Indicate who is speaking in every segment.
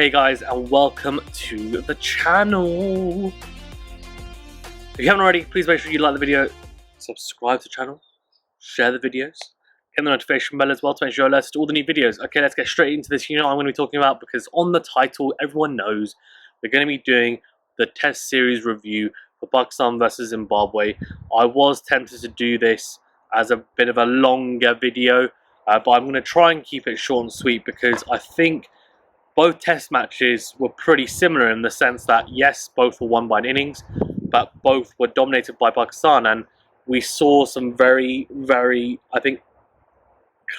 Speaker 1: Hey guys, and welcome to the channel. If you haven't already, please make sure you like the video, subscribe to the channel, share the videos, hit the notification bell as well to make sure you're alerted to all the new videos. Okay, let's get straight into this. You know what I'm going to be talking about, because on the title, everyone knows we're going to be doing the Test Series review for Pakistan versus Zimbabwe. I was tempted to do this as a bit of a longer video, but I'm going to try and keep it short and sweet, because I think both test matches were pretty similar in the sense that, yes, both were won by an innings, but both were dominated by Pakistan, and we saw some very, I think,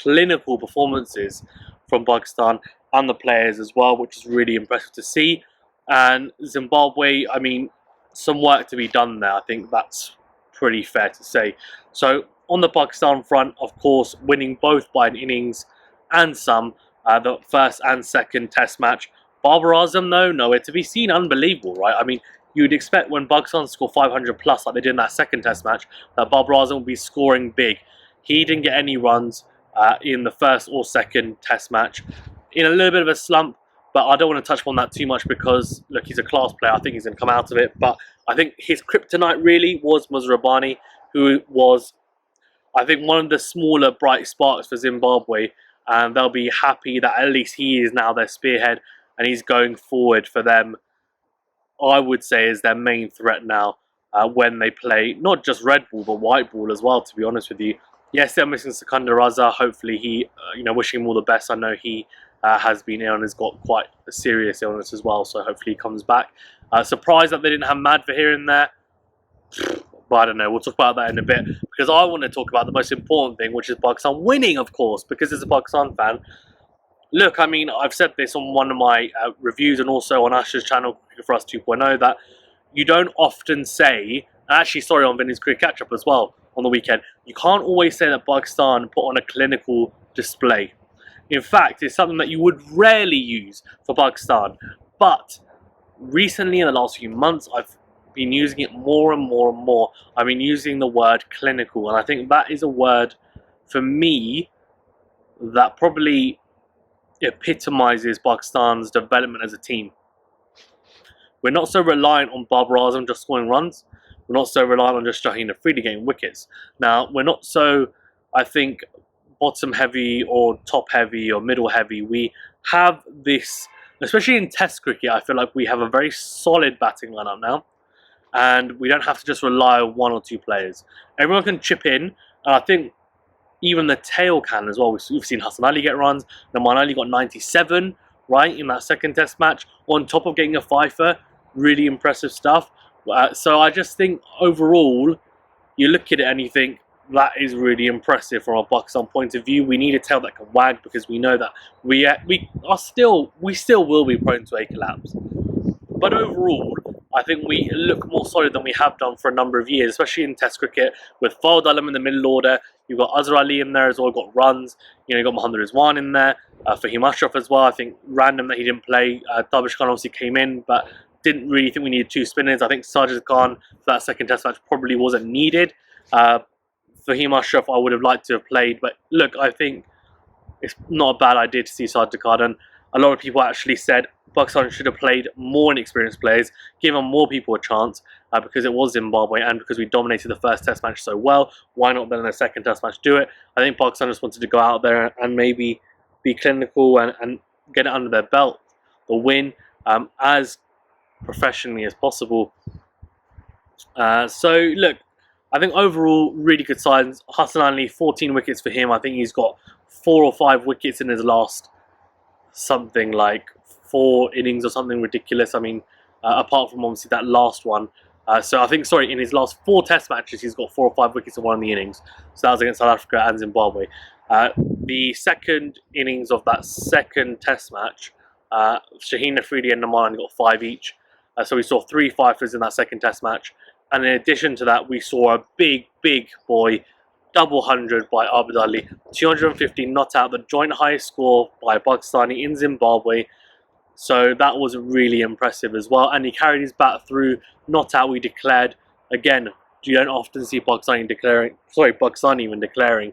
Speaker 1: clinical performances from Pakistan and the players as well, which is really impressive to see. And Zimbabwe, I mean, some work to be done there. I think that's pretty fair to say. So on the Pakistan front, of course, winning both by an innings and some, the first and second test match. Babar Azam, though, nowhere to be seen. Unbelievable, right? I mean, you'd expect when Pakistan score 500 plus, like they did in that second test match, that Babar Azam would be scoring big. He didn't get any runs in the first or second test match. In a little bit of a slump, but I don't want to touch upon that too much because, look, he's a class player. I think he's going to come out of it. But I think his kryptonite really was Musrabani, who was, I think, one of the smaller bright sparks for Zimbabwe. And they'll be happy that at least he is now their spearhead and he's going forward for them. I would say is their main threat now when they play not just red ball but white ball as well, to be honest with you. Yes, they're missing Sekunda Raza. Hopefully he, wishing him all the best. I know he has been ill and has got quite a serious illness as well, so hopefully he comes back. Surprised that they didn't have Madva here and there. But I don't know, we'll talk about that in a bit, because I want to talk about the most important thing, which is Pakistan winning, of course, because as a Pakistan fan, look, I mean, I've said this on one of my reviews and also on Ash's channel, for us 2.0, that you don't often say, actually, sorry, on Vinny's Cricket Catch-Up as well, on the weekend, you can't always say that Pakistan put on a clinical display. In fact, it's something that you would rarely use for Pakistan, but recently, in the last few months, I've been using it more and more and more. I've been using the word clinical, and I think that is a word for me that probably epitomizes Pakistan's development as a team. We're not so reliant on Babar Azam just scoring runs. We're not so reliant on just Shaheen Afridi getting wickets. Now, we're not so, I think, bottom heavy or top heavy or middle heavy. We have this, especially in Test cricket, I feel like we have a very solid batting lineup now. And we don't have to just rely on one or two players. Everyone can chip in, and I think even the tail can as well. We've seen Hasan Ali get runs. Naman Ali got 97, right, in that second test match, on top of getting a fifer. Really impressive stuff. So I just think overall, you look at it and you think, that is really impressive from a Pakistan point of view. We need a tail that can wag, because we know that we still will be prone to a collapse. But overall, I think we look more solid than we have done for a number of years, especially in Test cricket, with Fawad Alam in the middle order. You've got Azhar Ali in there as well, got runs. You've got Mohammad Rizwan in there, Fahim Ashraf as well. I think random that he didn't play. Tabish Khan obviously came in, but didn't really think we needed two spinners. I think Sajid Khan for that second Test match probably wasn't needed. Fahim Ashraf I would have liked to have played, but look, I think it's not a bad idea to see Sajid Khan, and a lot of people actually said Pakistan should have played more inexperienced players, given more people a chance, because it was Zimbabwe and because we dominated the first test match so well. Why not then in the second test match do it? I think Pakistan just wanted to go out there and maybe be clinical and get it under their belt, the win, as professionally as possible. So look, I think overall really good signs. Hasan Ali, 14 wickets for him. I think he's got 4 or 5 wickets in his last something like 4 innings or something ridiculous. I mean, apart from obviously that last one. So I think, sorry, in his last 4 test matches, he's got 4 or 5 wickets in one of the innings. So that was against South Africa and Zimbabwe. The second innings of that second test match, Shaheen Afridi and Naman got 5 each. So we saw 3 fifers in that second test match. And in addition to that, we saw a big boy double 100 by Abid Ali. 250 not out, the joint highest score by a Pakistani in Zimbabwe. So that was really impressive as well. And he carried his bat through, not out, we declared. Again, you don't often see Pakistani declaring, Pakistan even declaring.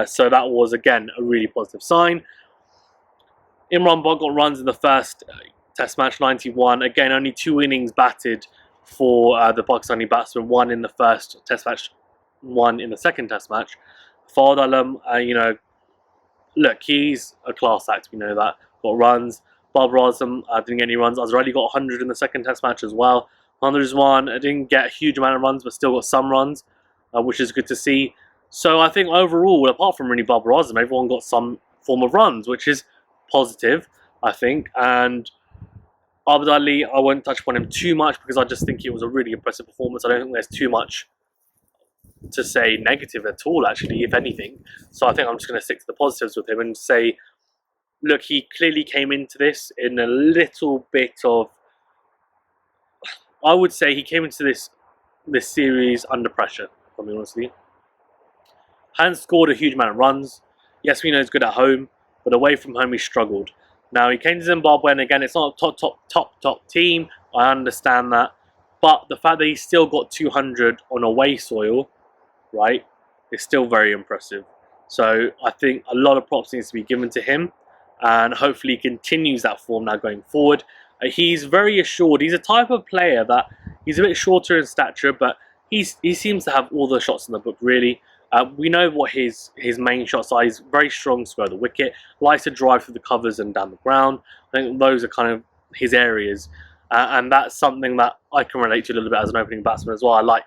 Speaker 1: So that was, again, a really positive sign. Imran Bog got runs in the first Test match 91. Again, only 2 innings batted for the Pakistani batsmen. 1 in the first Test match, 1 in the second Test match. Babar Azam, look, he's a class act. We know that. Got runs. Babar Azam didn't get any runs. Azrali got 100 in the second Test match as well. 101. Didn't get a huge amount of runs, but still got some runs, which is good to see. So I think overall, apart from really Babar Azam, everyone got some form of runs, which is positive, I think. And Abid Ali, I won't touch upon him too much because I just think it was a really impressive performance. I don't think there's too much to say negative at all, actually, if anything. So I think I'm just going to stick to the positives with him and say, look, he clearly came into this in a little bit of, I would say he came into this series under pressure, if I'm being honest with you. Hadn't scored a huge amount of runs. Yes, we know he's good at home, but away from home he struggled. Now, he came to Zimbabwe, and again, it's not a top team. I understand that. But the fact that he still got 200 on away soil, right, is still very impressive. So I think a lot of props needs to be given to him, and hopefully he continues that form now going forward. He's very assured. He's a type of player that he's a bit shorter in stature, but he seems to have all the shots in the book, really. We know what his main shots are. He's very strong, square the wicket, likes to drive through the covers and down the ground. I think those are kind of his areas, and that's something that I can relate to a little bit as an opening batsman as well. I like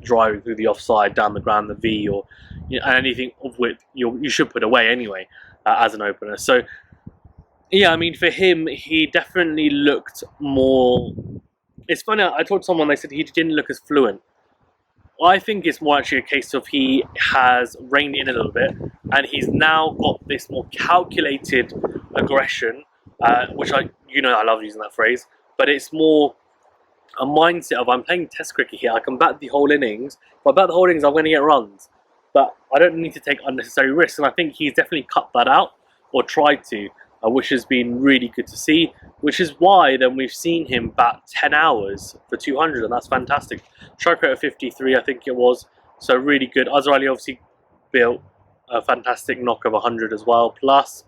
Speaker 1: driving through the offside, down the ground, the V, or anything of which you should put away anyway as an opener. So yeah, I mean, for him, he definitely looked more. It's funny. I told someone, they said he didn't look as fluent. I think it's more actually a case of he has reined in a little bit, and he's now got this more calculated aggression, which I love using that phrase, but it's more a mindset of, I'm playing Test cricket here, I can bat the whole innings. If I bat the whole innings, I'm going to get runs, but I don't need to take unnecessary risks, and I think he's definitely cut that out, or tried to, which has been really good to see, which is why then we've seen him bat 10 hours for 200, and that's fantastic. Strike rate of 53, I think it was, so really good. Azrali obviously built a fantastic knock of 100 as well, plus,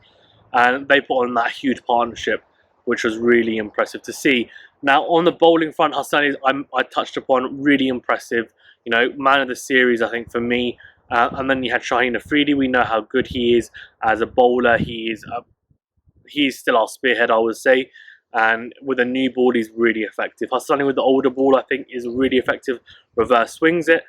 Speaker 1: and they put on that huge partnership, which was really impressive to see. Now, on the bowling front, Hasan, I touched upon, really impressive, man of the series, I think, for me. And then you had Shaheen Afridi. We know how good he is as a bowler. He's still our spearhead, I would say. And with a new ball, he's really effective. Hasan with the older ball, I think, is really effective. Reverse swings it.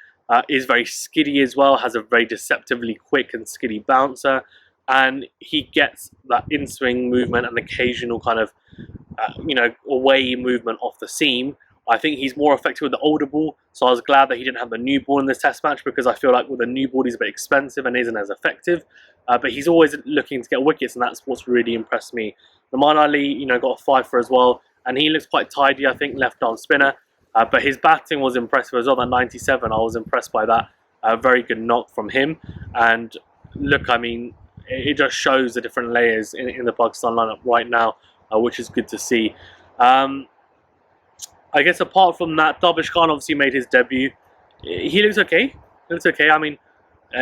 Speaker 1: Is very skiddy as well. Has a very deceptively quick and skiddy bouncer. And he gets that in-swing movement and occasional kind of, away movement off the seam. I think he's more effective with the older ball, so I was glad that he didn't have the new ball in this test match, because I feel like with the new ball he's a bit expensive and isn't as effective. But he's always looking to get wickets, and that's what's really impressed me. Babar Ali, got a 5 for as well, and he looks quite tidy, I think, left arm spinner. But his batting was impressive as well. That 97, I was impressed by that. Very good knock from him. And look, I mean, it just shows the different layers in the Pakistan lineup right now, which is good to see. I guess apart from that, Dabish Khan obviously made his debut. He looks okay. I mean,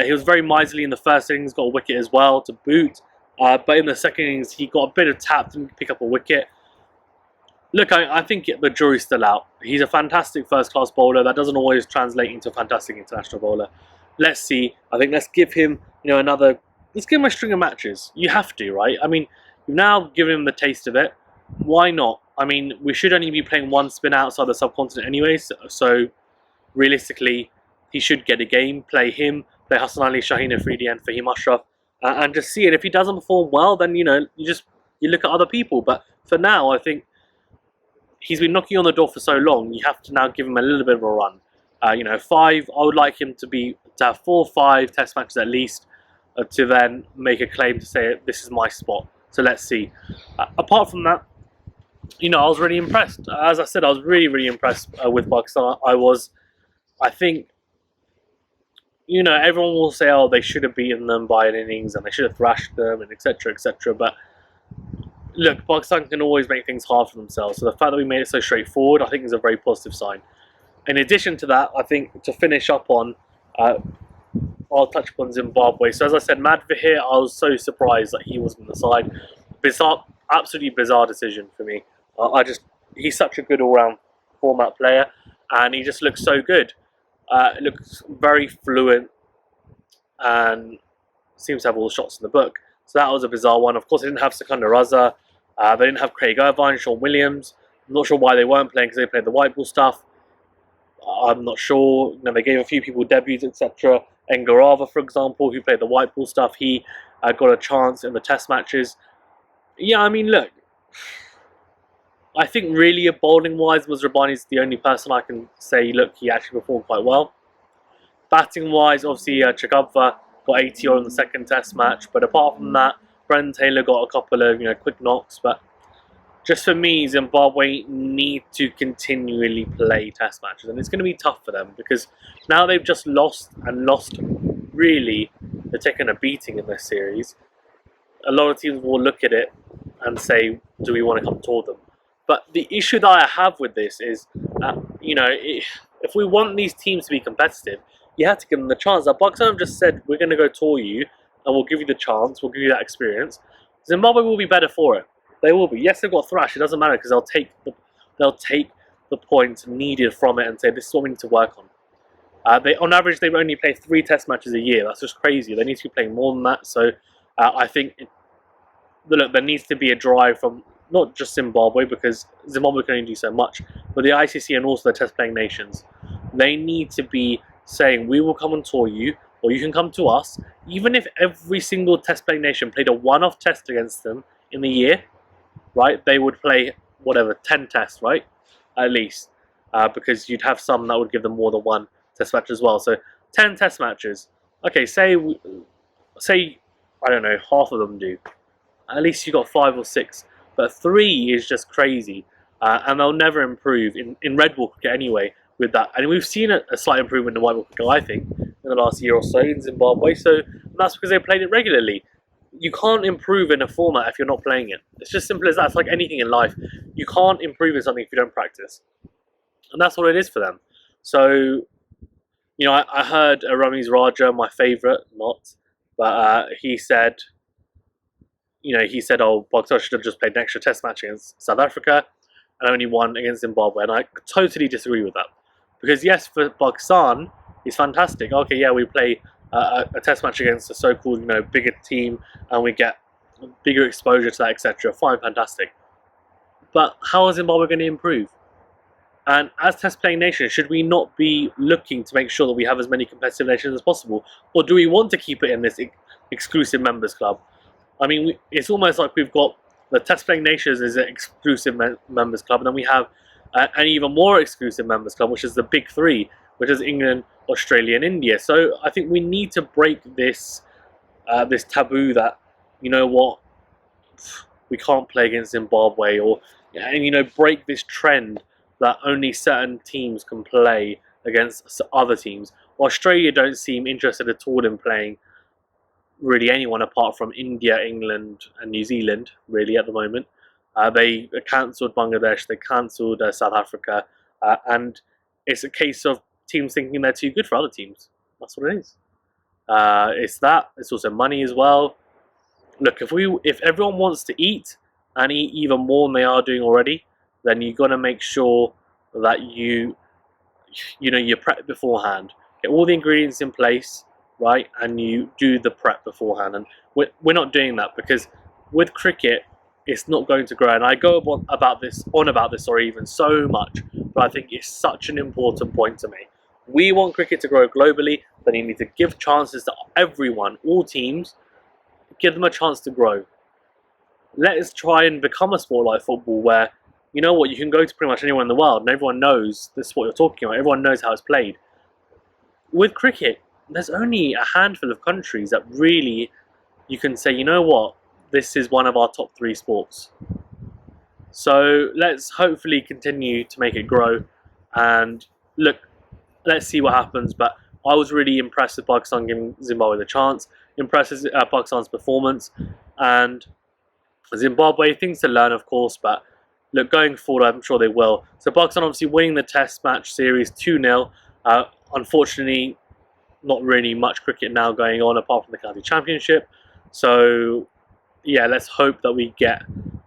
Speaker 1: he was very miserly in the first innings, got a wicket as well to boot. But in the second innings, he got a bit of tap to pick up a wicket. Look, I think the jury's still out. He's a fantastic first-class bowler. That doesn't always translate into a fantastic international bowler. Let's see. I think let's give him, let's give him a string of matches. You have to, right? I mean, you've now given him the taste of it. Why not? I mean, we should only be playing one spin outside the subcontinent anyway, so realistically, he should get a game. Play him, play Hasan Ali, Shaheen Afridi, and Fahim Ashraf, and just see it. If he doesn't perform well, then you look at other people. But for now, I think he's been knocking on the door for so long. You have to now give him a little bit of a run. 5. I would like him to have 4 or 5 test matches at least, to then make a claim to say this is my spot. So let's see. Apart from that, I was really impressed. As I said, I was really, really impressed with Pakistan. I think, everyone will say, oh, they should have beaten them by an innings and they should have thrashed them and etc, etc. But look, Pakistan can always make things hard for themselves. So the fact that we made it so straightforward, I think is a very positive sign. In addition to that, I think to finish up on, I'll touch upon Zimbabwe. So as I said, Madvahir, I was so surprised that he wasn't on the side. Bizarre, absolutely bizarre decision for me. He's such a good all-round format player, and he just looks so good. Looks very fluent and seems to have all the shots in the book. So that was a bizarre one. Of course, they didn't have Secunda Raza. They didn't have Craig Irvine, Sean Williams. I'm not sure why they weren't playing, because they played the white ball stuff. I'm not sure. They gave a few people debuts, etc. Engarava, for example, who played the white ball stuff, he got a chance in the test matches. Yeah, I mean, look, I think really bowling-wise, Rabani's the only person I can say, look, he actually performed quite well. Batting-wise, obviously, Chagabva got 80 on the second test match, but apart from that, Brendan Taylor got a couple of quick knocks. But just for me, Zimbabwe need to continually play test matches, and it's going to be tough for them, because now they've just lost, really, they're taking a beating in this series. A lot of teams will look at it and say, do we want to come toward them? But the issue that I have with this is, if we want these teams to be competitive, you have to give them the chance. Now, Pakistan have just said, we're going to go tour you, and we'll give you the chance, we'll give you that experience. Zimbabwe will be better for it. They will be. Yes, they've got thrashed. It doesn't matter, because they'll take the points needed from it and say, this is what we need to work on. On average, they only play 3 test matches a year. That's just crazy. They need to be playing more than that. So I think there needs to be a drive from not just Zimbabwe, because Zimbabwe can only do so much, but the ICC and also the test playing nations. They need to be saying, we will come and tour you, or you can come to us. Even if every single test playing nation played a one-off test against them in the year, right, they would play, 10 tests, right, at least, because you'd have some that would give them more than one test match as well. So 10 test matches. Okay, say I don't know, half of them do. At least you got 5 or 6. But 3 is just crazy, and they'll never improve in red ball cricket anyway with that. And we've seen a slight improvement in white ball cricket, I think, in the last year or so in Zimbabwe. So that's because they played it regularly. You can't improve in a format if you're not playing it. It's just simple as that. It's like anything in life. You can't improve in something if you don't practice, and that's what it is for them. So, I heard Ramiz Raja, my favourite, but he said. He said, oh, Pakistan should have just played an extra test match against South Africa and only one against Zimbabwe. And I totally disagree with that. Because yes, for Pakistan, it's fantastic. Okay, yeah, we play a test match against a so-called, bigger team, and we get bigger exposure to that, etc. Fine, fantastic. But how is Zimbabwe going to improve? And as test playing nation, should we not be looking to make sure that we have as many competitive nations as possible? Or do we want to keep it in this exclusive members club? I mean, it's almost like we've got the test playing nations is an exclusive members club, and then we have an even more exclusive members club, which is the big 3, which is England, Australia, and India. So I think we need to break this this taboo that, we can't play against Zimbabwe, and break this trend that only certain teams can play against other teams. Australia don't seem interested at all in playing really anyone apart from India, England, and New Zealand, really, at the moment. They cancelled Bangladesh, they cancelled South Africa, and it's a case of teams thinking they're too good for other teams. That's what it is. It's that. It's also money as well. Look, if everyone wants to eat, and eat even more than they are doing already, then you've got to make sure that you prep beforehand. Get all the ingredients in place, right, and you do the prep beforehand. And we're not doing that, because with cricket, it's not going to grow. And I go on about this, even so much, but I think it's such an important point to me. We want cricket to grow globally, then you need to give chances to everyone, all teams, give them a chance to grow. Let us try and become a sport like football, where, you can go to pretty much anywhere in the world and everyone knows this is what you're talking about. Everyone knows how it's played. With cricket, there's only a handful of countries that really you can say, this is one of our top 3 sports. So let's hopefully continue to make it grow, and look, let's see what happens. But I was really impressed with Pakistan giving Zimbabwe the chance, impressed with Pakistan's performance, and Zimbabwe, things to learn, of course, but look, going forward, I'm sure they will. So Pakistan obviously winning the test match series 2-0. Unfortunately, not really much cricket now going on apart from the county championship. So yeah, let's hope that we get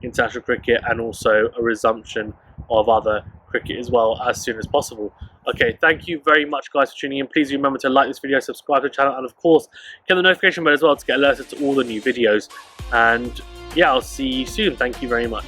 Speaker 1: international cricket and also a resumption of other cricket as well as soon as possible. Okay, thank you very much guys for tuning in. Please remember to like this video, subscribe to the channel, and of course hit the notification bell as well to get alerted to all the new videos. And yeah, I'll see you soon. Thank you very much.